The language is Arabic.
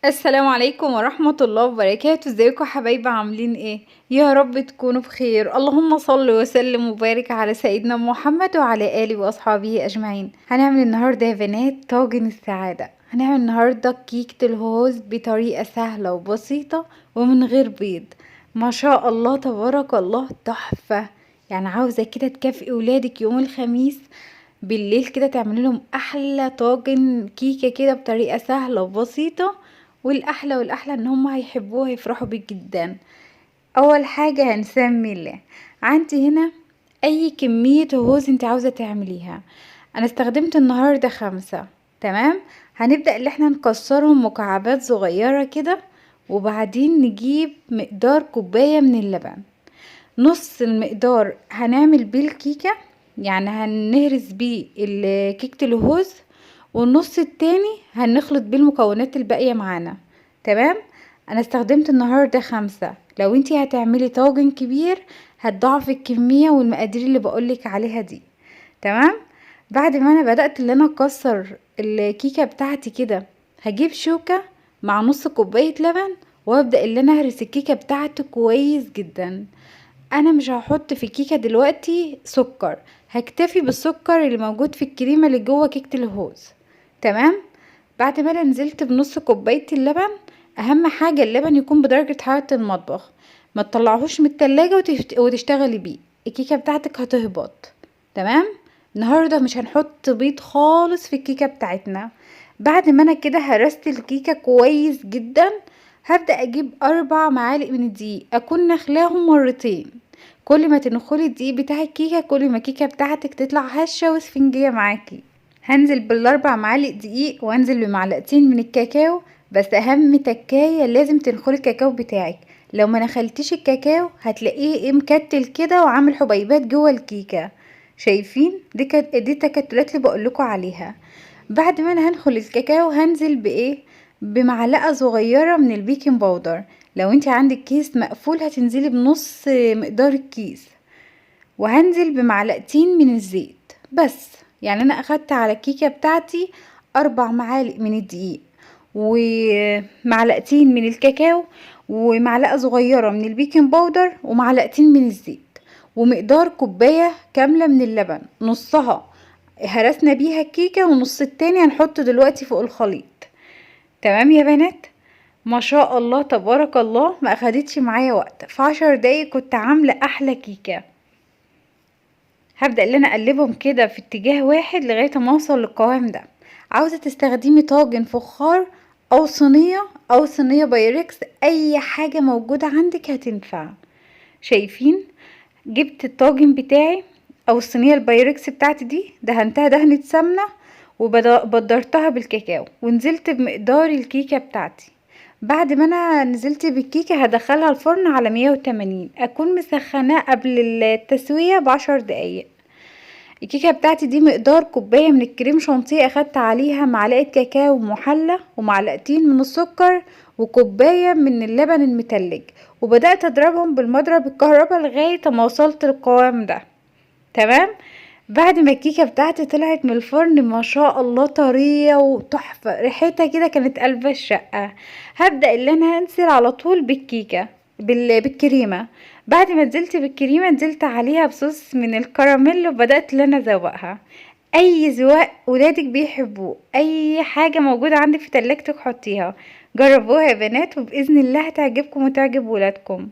السلام عليكم ورحمة الله وبركاته. ازيكم حبايبي؟ عاملين ايه؟ يا رب تكونوا بخير. اللهم صل وسلم وبارك على سيدنا محمد وعلى آله واصحابه اجمعين. هنعمل النهارده يا بنات طاجن السعادة. هنعمل النهارده كيكة الهوز بطريقة سهلة وبسيطة ومن غير بيض. ما شاء الله تبارك الله، تحفة. يعني عاوزة كده تكافئي ولادك يوم الخميس بالليل كده، تعملي لهم احلى طاجن كيكة كده بطريقة سهلة وبسيطة. والاحلى ان هم هيحبوه، هيفرحوا بيه جدا. اول حاجة هنسمي الله. عندي هنا اي كمية هوز انت عاوزة تعمليها. انا استخدمت النهاردة 5. تمام. هنبدأ اللي احنا نكسرهم مكعبات صغيرة كده، وبعدين نجيب مقدار كوباية من اللبن. نص المقدار هنعمل بيه الكيكة، يعني هنهرس بيه كيكة الهوز، والنص التاني هنخلط بيه المكونات الباقية معانا. تمام. انا استخدمت النهاردة 5. لو انتي هتعملي طاجن كبير هتضاعفي الكمية والمقادير اللي بقولك عليها دي. تمام. بعد ما انا بدأت اللي انا اكسر الكيكة بتاعتي كده، هجيب شوكة مع نص كوباية لبن، وابدأ اللي انا اهرس الكيكة بتاعتي كويس جدا. انا مش هحط في الكيكة دلوقتي سكر، هكتفي بالسكر اللي موجود في الكريمة اللي جوه كيكة الهوز. تمام. بعد ما انا نزلت بنص كوباية اللبن، اهم حاجة اللبن يكون بدرجة حرارة المطبخ، ما تطلعهوش من التلاجة وتشتغلي بيه، الكيكة بتاعتك هتهبط. تمام. النهاردة مش هنحط بيض خالص في الكيكة بتاعتنا. بعد ما انا كده هرست الكيكة كويس جدا، هبدأ اجيب 4 معالق من الدقيق، اكون نخلاهم مرتين. كل ما تنخلي الدقيق بتاع الكيكة كل ما الكيكة بتاعتك تطلع هشة وسفنجية معاكي. هنزل بالاربع معالق دقيق، وانزل بمعلقتين من الكاكاو. بس اهم تكاية لازم تنخلي الكاكاو بتاعك. لو ما نخلتيش الكاكاو هتلاقيه مكتل كده وعامل حبيبات جوه الكيكة. شايفين؟ دي التكتلات اللي بقولكوا عليها. بعد ما انا هنخل الكاكاو هنزل بمعلقة صغيرة من البيكنج باودر. لو انت عندك كيس مقفول هتنزلي بنص مقدار الكيس. وهنزل بمعلقتين من الزيت بس. يعني انا اخدت على الكيكة بتاعتي 4 معالق من الدقيق، ومعلقتين من الكاكاو، ومعلقة صغيرة من البيكنج باودر، ومعلقتين من الزيت، ومقدار كوباية كاملة من اللبن. نصها هرسنا بيها الكيكة، ونص التاني هنحطه دلوقتي فوق الخليط. تمام يا بنات. ما شاء الله تبارك الله، ما اخدتش معايا وقت، في 10 دقايق كنت عاملة احلى كيكة. هبدأ اللي انا اقلبهم كده في اتجاه واحد لغاية ما اوصل للقوام ده. عاوزة تستخدمي طاجن فخار او صينية بايركس، اي حاجة موجودة عندك هتنفع. شايفين؟ جبت الطاجن بتاعي او الصينية البايركس بتاعتي دي، دهنتها دهنة سمنة، وبدرتها بالكاكاو، ونزلت بمقدار الكيكة بتاعتي. بعد ما انا نزلت بالكيكة هدخلها الفرن على 180، اكون مسخناه قبل التسوية ب10 دقايق. الكيكة بتاعتي دي مقدار كوباية من الكريم شانتيه، اخدت عليها معلقة كاكاو محلى، ومعلقتين من السكر، وكوباية من اللبن المتلج. وبدأت اضربهم بالمضرب الكهرباء لغاية ما وصلت للقوام ده. تمام. بعد ما الكيكة بتاعتي طلعت من الفرن، ما شاء الله طرية وتحفة، ريحتها كده كانت قلب الشقة. هبدأ اللي انا هنزل على طول بالكيكة بالكريمة. بعد ما نزلت بالكريمة نزلت عليها بصوص من الكراميل، وبدأت اللي انا ازوقها. اي زواق ولادك بيحبوه، اي حاجة موجودة عندك في تلاجتك حطيها. جربوها يا بنات، وبإذن الله هتعجبكم وتعجب ولادكم.